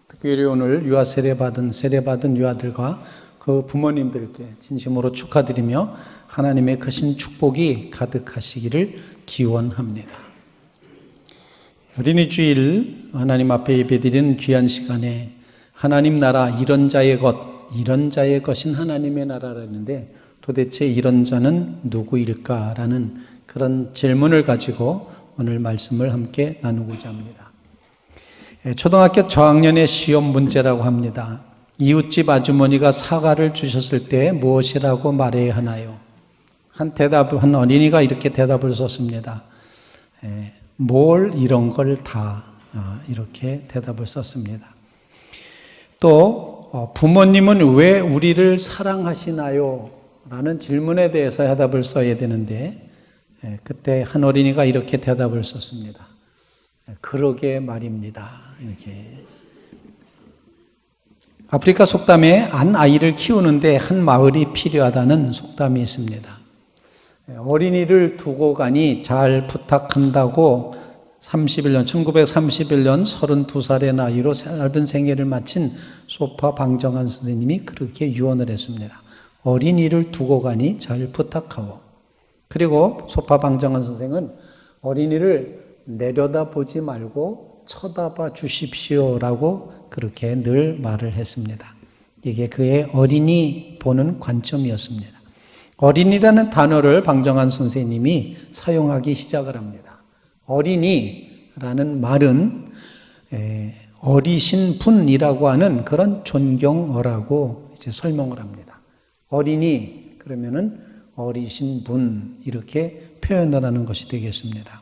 특별히 오늘 유아 세례받은 유아들과 그 부모님들께 진심으로 축하드리며 하나님의 크신 축복이 가득하시기를 기원합니다. 어린이 주일 하나님 앞에 예배드리는 귀한 시간에 하나님 나라 이런 자의 것인 하나님의 나라라는데 도대체 이런 자는 누구일까라는 그런 질문을 가지고 오늘 말씀을 함께 나누고자 합니다. 초등학교 저학년의 시험 문제라고 합니다. 이웃집 아주머니가 사과를 주셨을 때 무엇이라고 말해야 하나요? 한 어린이가 이렇게 대답을 썼습니다. 뭘 이런 걸 다, 이렇게 대답을 썼습니다. 또 부모님은 왜 우리를 사랑하시나요? 라는 질문에 대해서 대답을 써야 되는데 그때 한 어린이가 이렇게 대답을 썼습니다. 그러게 말입니다. 이렇게. 아프리카 속담에 한 아이를 키우는데 한 마을이 필요하다는 속담이 있습니다. 어린이를 두고 가니 잘 부탁한다고 1931년 32살의 나이로 짧은 생애를 마친 소파 방정환 선생님이 그렇게 유언을 했습니다. 어린이를 두고 가니 잘 부탁하오. 그리고 소파 방정환 선생은 어린이를 내려다보지 말고 쳐다봐 주십시오라고 그렇게 늘 말을 했습니다. 이게 그의 어린이 보는 관점이었습니다. 어린이라는 단어를 방정환 선생님이 사용하기 시작을 합니다. 어린이라는 말은 어리신 분이라고 하는 그런 존경어라고 이제 설명을 합니다. 어린이 그러면은 어리신 분 이렇게 표현을 하는 것이 되겠습니다.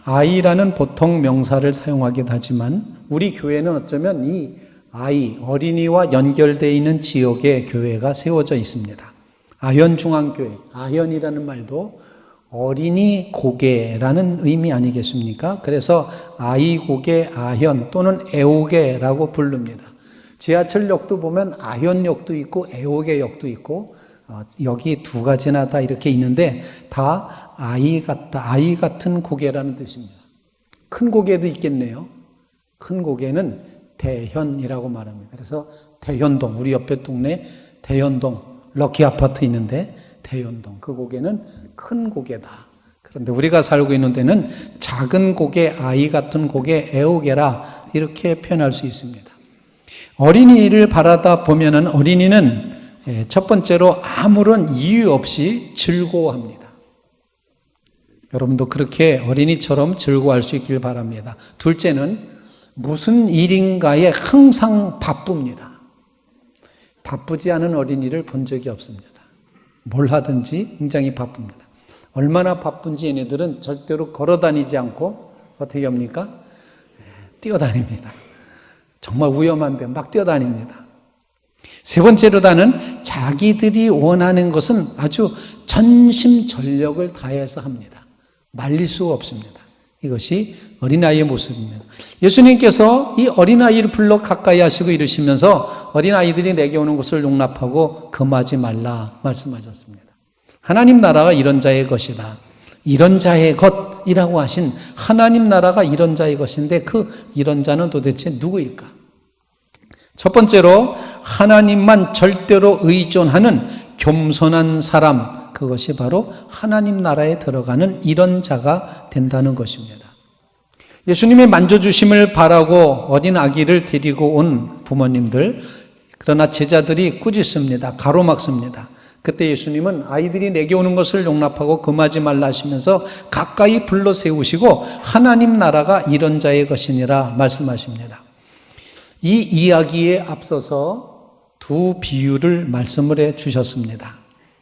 아이라는 보통 명사를 사용하기도 하지만 우리 교회는 어쩌면 이 아이, 어린이와 연결되어 있는 지역에 교회가 세워져 있습니다. 아현중앙교회, 아현이라는 말도 어린이 고개라는 의미 아니겠습니까? 그래서 아이고개, 아현 또는 애오개라고 부릅니다. 지하철역도 보면 아현역도 있고 애오개역도 있고 여기 두 가지나 다 이렇게 있는데 다 아이 같다, 아이 같은 고개라는 뜻입니다. 큰 고개도 있겠네요. 큰 고개는 대현이라고 말합니다. 그래서 대현동, 우리 옆에 동네 대현동, 럭키 아파트 있는데 대현동, 그 고개는 큰 고개다. 그런데 우리가 살고 있는 데는 작은 고개, 아이 같은 고개, 애오개라 이렇게 표현할 수 있습니다. 어린이를 바라다 보면은 어린이는 첫 번째로 아무런 이유 없이 즐거워합니다. 여러분도 그렇게 어린이처럼 즐거워할 수 있길 바랍니다. 둘째는 무슨 일인가에 항상 바쁩니다. 바쁘지 않은 어린이를 본 적이 없습니다. 뭘 하든지 굉장히 바쁩니다. 얼마나 바쁜지 얘네들은 절대로 걸어 다니지 않고 어떻게 합니까? 뛰어다닙니다. 정말 위험한데 막 뛰어다닙니다. 세 번째로다는 자기들이 원하는 것은 아주 전심전력을 다해서 합니다. 말릴 수가 없습니다. 이것이 어린아이의 모습입니다. 예수님께서 이 어린아이를 불러 가까이 하시고 이르시면서 어린아이들이 내게 오는 것을 용납하고 금하지 말라 말씀하셨습니다. 하나님 나라가 이런 자의 것이다. 이런 자의 것이라고 하신 하나님 나라가 이런 자의 것인데 그 이런 자는 도대체 누구일까? 첫 번째로 하나님만 절대로 의존하는 겸손한 사람, 그것이 바로 하나님 나라에 들어가는 이런 자가 된다는 것입니다. 예수님의 만져주심을 바라고 어린 아기를 데리고 온 부모님들, 그러나 제자들이 꾸짖습니다. 가로막습니다. 그때 예수님은 아이들이 내게 오는 것을 용납하고 금하지 말라 하시면서 가까이 불러 세우시고 하나님 나라가 이런 자의 것이니라 말씀하십니다. 이 이야기에 앞서서 두 비유를 말씀을 해 주셨습니다.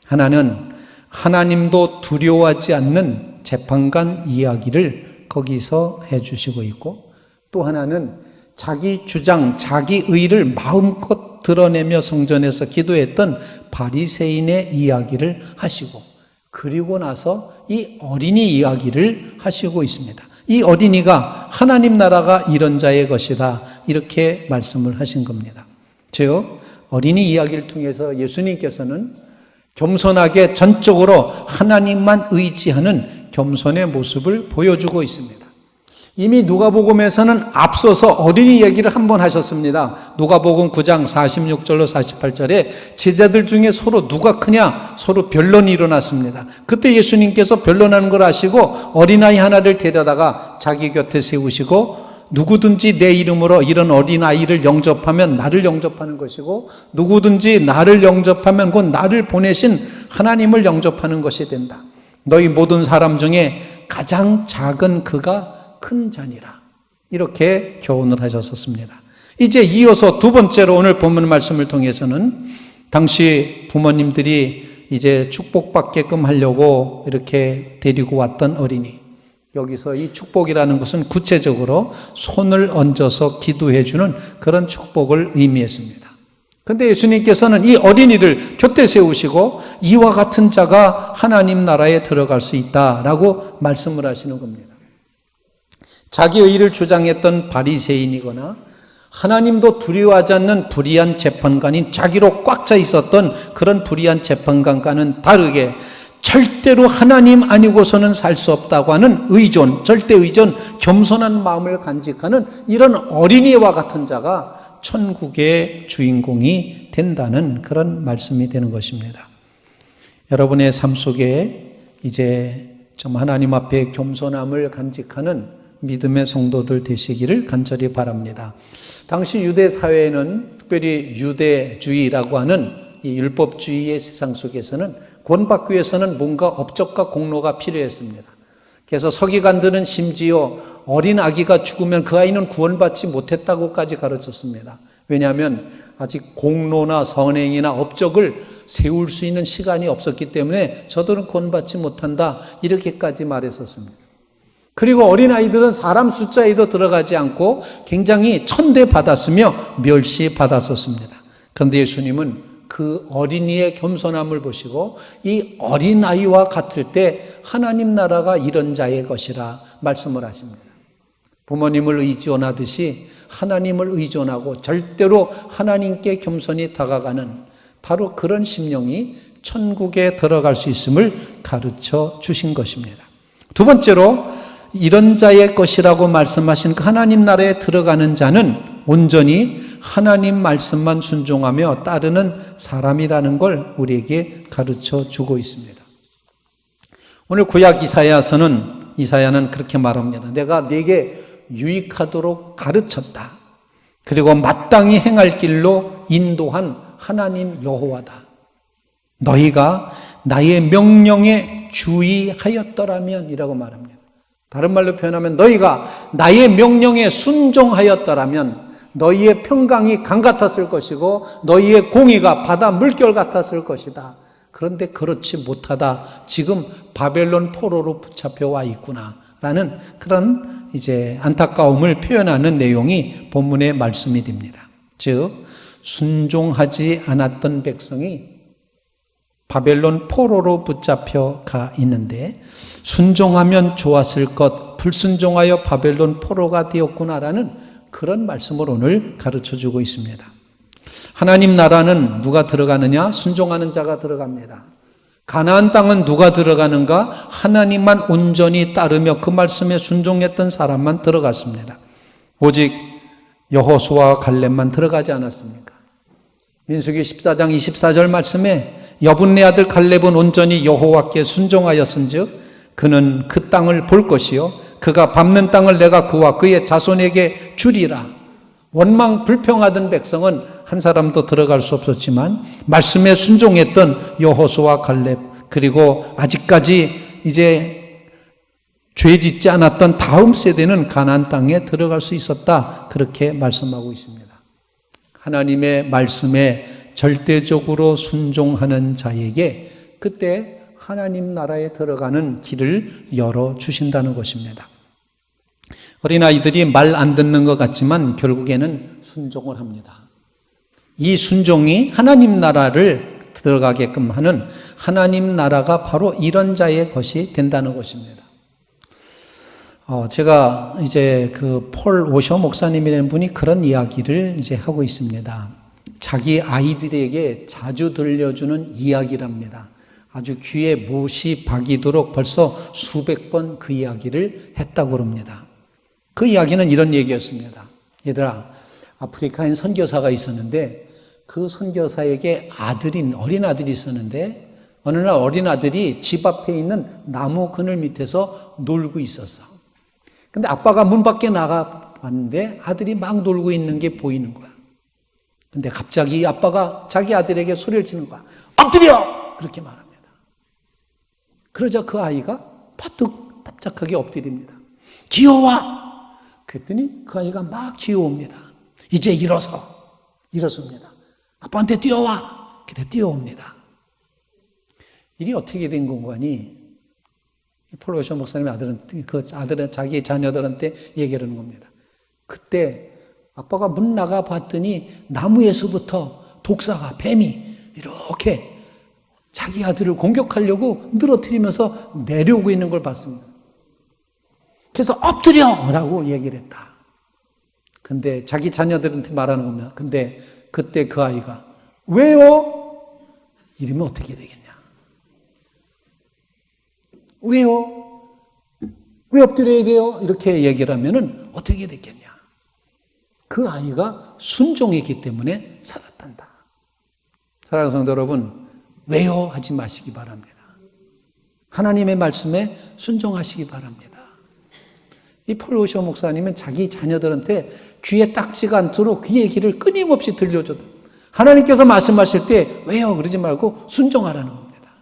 하나는 하나님도 두려워하지 않는 재판관 이야기를 거기서 해 주시고 있고 또 하나는 자기 주장, 자기 의를 마음껏 드러내며 성전에서 기도했던 바리새인의 이야기를 하시고 그리고 나서 이 어린이 이야기를 하시고 있습니다. 이 어린이가 하나님 나라가 이런 자의 것이다 이렇게 말씀을 하신 겁니다. 즉 어린이 이야기를 통해서 예수님께서는 겸손하게 전적으로 하나님만 의지하는 겸손의 모습을 보여주고 있습니다. 이미 누가복음에서는 앞서서 어린이 얘기를 한 번 하셨습니다. 누가복음 9장 46절로 48절에 제자들 중에 서로 누가 크냐 서로 변론이 일어났습니다. 그때 예수님께서 변론하는 걸 아시고 어린아이 하나를 데려다가 자기 곁에 세우시고 누구든지 내 이름으로 이런 어린아이를 영접하면 나를 영접하는 것이고 누구든지 나를 영접하면 곧 나를 보내신 하나님을 영접하는 것이 된다. 너희 모든 사람 중에 가장 작은 그가 큰 자니라. 이렇게 교훈을 하셨었습니다. 이제 이어서 두 번째로 오늘 본문 말씀을 통해서는 당시 부모님들이 이제 축복받게끔 하려고 이렇게 데리고 왔던 어린이, 여기서 이 축복이라는 것은 구체적으로 손을 얹어서 기도해주는 그런 축복을 의미했습니다. 그런데 예수님께서는 이 어린이를 곁에 세우시고 이와 같은 자가 하나님 나라에 들어갈 수 있다라고 말씀을 하시는 겁니다. 자기의 의를 주장했던 바리새인이거나 하나님도 두려워하지 않는 불의한 재판관인 자기로 꽉 차 있었던 그런 불의한 재판관과는 다르게 절대로 하나님 아니고서는 살 수 없다고 하는 의존, 절대 의존, 겸손한 마음을 간직하는 이런 어린이와 같은 자가 천국의 주인공이 된다는 그런 말씀이 되는 것입니다. 여러분의 삶 속에 이제 좀 하나님 앞에 겸손함을 간직하는 믿음의 성도들 되시기를 간절히 바랍니다. 당시 유대 사회에는 특별히 유대주의라고 하는 이 율법주의의 세상 속에서는 구원받기 위해서는 뭔가 업적과 공로가 필요했습니다. 그래서 서기관들은 심지어 어린 아기가 죽으면 그 아이는 구원받지 못했다고까지 가르쳤습니다. 왜냐하면 아직 공로나 선행이나 업적을 세울 수 있는 시간이 없었기 때문에 저들은 구원받지 못한다 이렇게까지 말했었습니다. 그리고 어린아이들은 사람 숫자에도 들어가지 않고 굉장히 천대받았으며 멸시받았었습니다. 그런데 예수님은 그 어린이의 겸손함을 보시고 이 어린아이와 같을 때 하나님 나라가 이런 자의 것이라 말씀을 하십니다. 부모님을 의존하듯이 하나님을 의존하고 절대로 하나님께 겸손히 다가가는 바로 그런 심령이 천국에 들어갈 수 있음을 가르쳐 주신 것입니다. 두 번째로 이런 자의 것이라고 말씀하신 그 하나님 나라에 들어가는 자는 온전히 하나님 말씀만 순종하며 따르는 사람이라는 걸 우리에게 가르쳐 주고 있습니다. 오늘 구약 이사야는 그렇게 말합니다. 내가 네게 유익하도록 가르쳤다. 그리고 마땅히 행할 길로 인도한 하나님 여호와다. 너희가 나의 명령에 주의하였더라면 이라고 말합니다. 다른 말로 표현하면 너희가 나의 명령에 순종하였더라면 너희의 평강이 강 같았을 것이고 너희의 공의가 바다 물결 같았을 것이다. 그런데 그렇지 못하다. 지금 바벨론 포로로 붙잡혀 와 있구나. 라는 그런 이제 안타까움을 표현하는 내용이 본문의 말씀이 됩니다. 즉 순종하지 않았던 백성이 바벨론 포로로 붙잡혀 가 있는데 순종하면 좋았을 것, 불순종하여 바벨론 포로가 되었구나라는 그런 말씀을 오늘 가르쳐주고 있습니다. 하나님 나라는 누가 들어가느냐? 순종하는 자가 들어갑니다. 가나안 땅은 누가 들어가는가? 하나님만 온전히 따르며 그 말씀에 순종했던 사람만 들어갔습니다. 오직 여호수아와 갈렙만 들어가지 않았습니까? 민수기 14장 24절 말씀에 여분네 아들 갈렙은 온전히 여호와께 순종하였은즉 그는 그 땅을 볼 것이요 그가 밟는 땅을 내가 그와 그의 자손에게 주리라. 원망 불평하던 백성은 한 사람도 들어갈 수 없었지만 말씀에 순종했던 여호수아와 갈렙 그리고 아직까지 이제 죄 짓지 않았던 다음 세대는 가나안 땅에 들어갈 수 있었다. 그렇게 말씀하고 있습니다. 하나님의 말씀에 절대적으로 순종하는 자에게 그때 하나님 나라에 들어가는 길을 열어주신다는 것입니다. 어린아이들이 말 안 듣는 것 같지만 결국에는 순종을 합니다. 이 순종이 하나님 나라를 들어가게끔 하는 하나님 나라가 바로 이런 자의 것이 된다는 것입니다. 제가 이제 그 폴 오셔 목사님이라는 분이 그런 이야기를 이제 하고 있습니다. 자기 아이들에게 자주 들려주는 이야기랍니다. 아주 귀에 못이 박이도록 벌써 수백 번 그 이야기를 했다고 합니다. 그 이야기는 이런 얘기였습니다. 얘들아, 아프리카엔 선교사가 있었는데 그 선교사에게 어린 아들이 있었는데 어느 날 어린 아들이 집 앞에 있는 나무 그늘 밑에서 놀고 있었어. 근데 아빠가 문 밖에 나가 봤는데 아들이 막 놀고 있는 게 보이는 거야. 근데 갑자기 아빠가 자기 아들에게 소리를 치는 거야. 엎드려! 그렇게 말합니다. 그러자 그 아이가 파뚝 납작하게 엎드립니다. 기어와! 그랬더니 그 아이가 막 기어옵니다. 이제 일어섭니다. 아빠한테 뛰어와! 그때 뛰어옵니다. 일이 어떻게 된 건가니? 폴 워셔 목사님의 아들은 자기 자녀들한테 얘기하는 겁니다. 그때 아빠가 문 나가 봤더니 나무에서부터 독사가, 뱀이 이렇게 자기 아들을 공격하려고 늘어뜨리면서 내려오고 있는 걸 봤습니다. 그래서 엎드려! 라고 얘기를 했다. 근데 자기 자녀들한테 말하는 겁니다. 근데 그때 그 아이가 왜요? 이러면 어떻게 되겠냐? 왜요? 왜 엎드려야 돼요? 이렇게 얘기를 하면은 어떻게 됐겠냐? 그 아이가 순종했기 때문에 살았단다. 사랑하는 성도 여러분, 왜요? 하지 마시기 바랍니다. 하나님의 말씀에 순종하시기 바랍니다. 이 폴 워셔 목사님은 자기 자녀들한테 귀에 딱지가 않도록 그 얘기를 끊임없이 들려줘도 하나님께서 말씀하실 때 왜요? 그러지 말고 순종하라는 겁니다.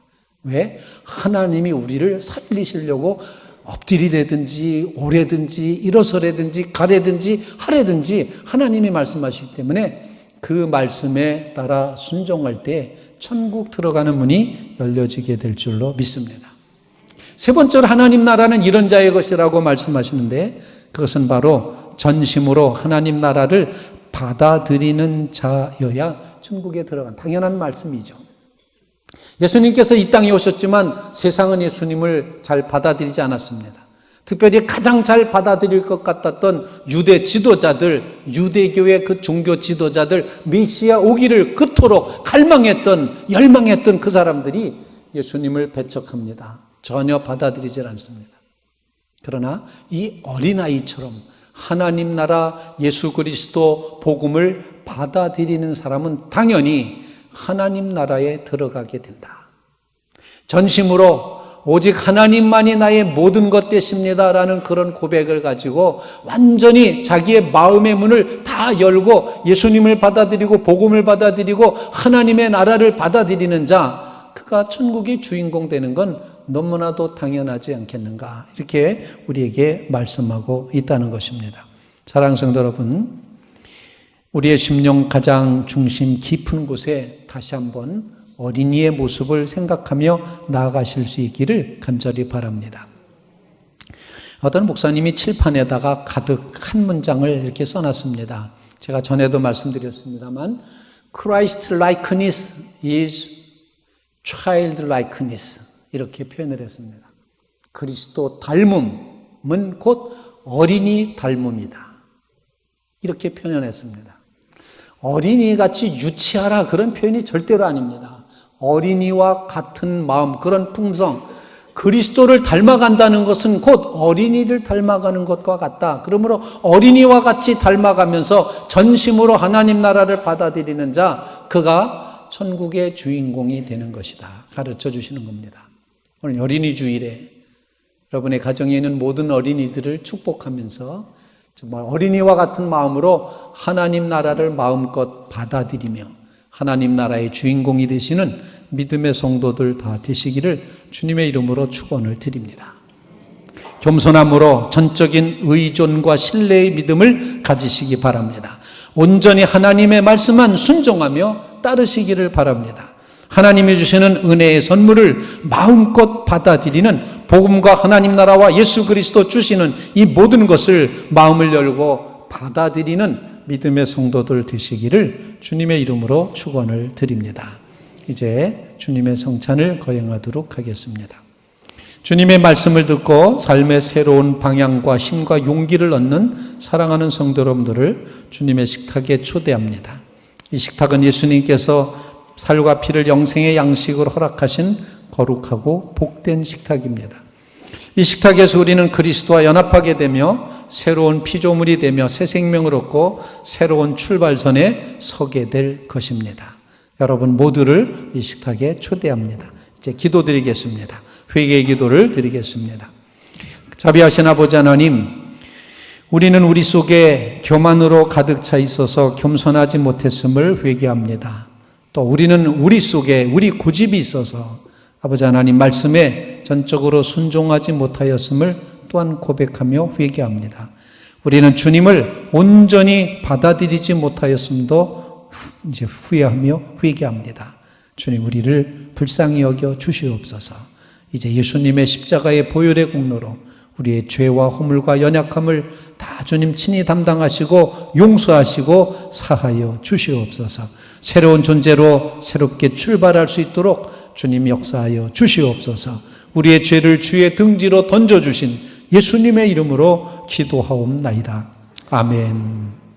왜? 하나님이 우리를 살리시려고 엎드리라든지 오래든지 일어서라든지 가래든지 하래든지 하나님이 말씀하시기 때문에 그 말씀에 따라 순종할 때 천국 들어가는 문이 열려지게 될 줄로 믿습니다. 세 번째로 하나님 나라는 이런 자의 것이라고 말씀하시는데 그것은 바로 전심으로 하나님 나라를 받아들이는 자여야 천국에 들어간 당연한 말씀이죠. 예수님께서 이 땅에 오셨지만 세상은 예수님을 잘 받아들이지 않았습니다. 특별히 가장 잘 받아들일 것 같았던 유대 지도자들, 유대교의 그 종교 지도자들, 메시아 오기를 그토록 갈망했던, 열망했던 그 사람들이 예수님을 배척합니다. 전혀 받아들이질 않습니다. 그러나 이 어린아이처럼 하나님 나라 예수 그리스도 복음을 받아들이는 사람은 당연히 하나님 나라에 들어가게 된다. 전심으로 오직 하나님만이 나의 모든 것 되십니다라는 그런 고백을 가지고 완전히 자기의 마음의 문을 다 열고 예수님을 받아들이고 복음을 받아들이고 하나님의 나라를 받아들이는 자, 그가 천국의 주인공 되는 건 너무나도 당연하지 않겠는가, 이렇게 우리에게 말씀하고 있다는 것입니다. 사랑하는 성도 여러분, 우리의 심령 가장 중심 깊은 곳에 다시 한번 어린이의 모습을 생각하며 나아가실 수 있기를 간절히 바랍니다. 어떤 목사님이 칠판에다가 가득 한 문장을 이렇게 써놨습니다. 제가 전에도 말씀드렸습니다만 Christ likeness is child likeness, 이렇게 표현을 했습니다. 그리스도 닮음은 곧 어린이 닮음이다, 이렇게 표현했습니다. 어린이같이 유치하라, 그런 표현이 절대로 아닙니다. 어린이와 같은 마음, 그런 품성, 그리스도를 닮아간다는 것은 곧 어린이를 닮아가는 것과 같다. 그러므로 어린이와 같이 닮아가면서 전심으로 하나님 나라를 받아들이는 자, 그가 천국의 주인공이 되는 것이다, 가르쳐 주시는 겁니다. 오늘 어린이 주일에 여러분의 가정에 있는 모든 어린이들을 축복하면서 정말 어린이와 같은 마음으로 하나님 나라를 마음껏 받아들이며 하나님 나라의 주인공이 되시는 믿음의 성도들 다 되시기를 주님의 이름으로 축원을 드립니다. 겸손함으로 전적인 의존과 신뢰의 믿음을 가지시기 바랍니다. 온전히 하나님의 말씀만 순종하며 따르시기를 바랍니다. 하나님이 주시는 은혜의 선물을 마음껏 받아들이는 복음과 하나님 나라와 예수 그리스도 주시는 이 모든 것을 마음을 열고 받아들이는 믿음의 성도들 되시기를 주님의 이름으로 축원을 드립니다. 이제 주님의 성찬을 거행하도록 하겠습니다. 주님의 말씀을 듣고 삶의 새로운 방향과 힘과 용기를 얻는 사랑하는 성도 여러분들을 주님의 식탁에 초대합니다. 이 식탁은 예수님께서 살과 피를 영생의 양식으로 허락하신 거룩하고 복된 식탁입니다. 이 식탁에서 우리는 그리스도와 연합하게 되며 새로운 피조물이 되며 새 생명을 얻고 새로운 출발선에 서게 될 것입니다. 여러분 모두를 이 식탁에 초대합니다. 이제 기도드리겠습니다. 회개의 기도를 드리겠습니다. 자비하신 아버지 하나님, 우리는 우리 속에 교만으로 가득 차 있어서 겸손하지 못했음을 회개합니다. 또 우리는 우리 속에 우리 고집이 있어서 아버지 하나님 말씀에 전적으로 순종하지 못하였음을 또한 고백하며 회개합니다. 우리는 주님을 온전히 받아들이지 못하였음도 이제 후회하며 회개합니다. 주님, 우리를 불쌍히 여겨 주시옵소서. 이제 예수님의 십자가의 보혈의 공로로 우리의 죄와 허물과 연약함을 다 주님 친히 담당하시고 용서하시고 사하여 주시옵소서. 새로운 존재로 새롭게 출발할 수 있도록 주님 역사하여 주시옵소서. 우리의 죄를 주의 등지로 던져주신 예수님의 이름으로 기도하옵나이다. 아멘.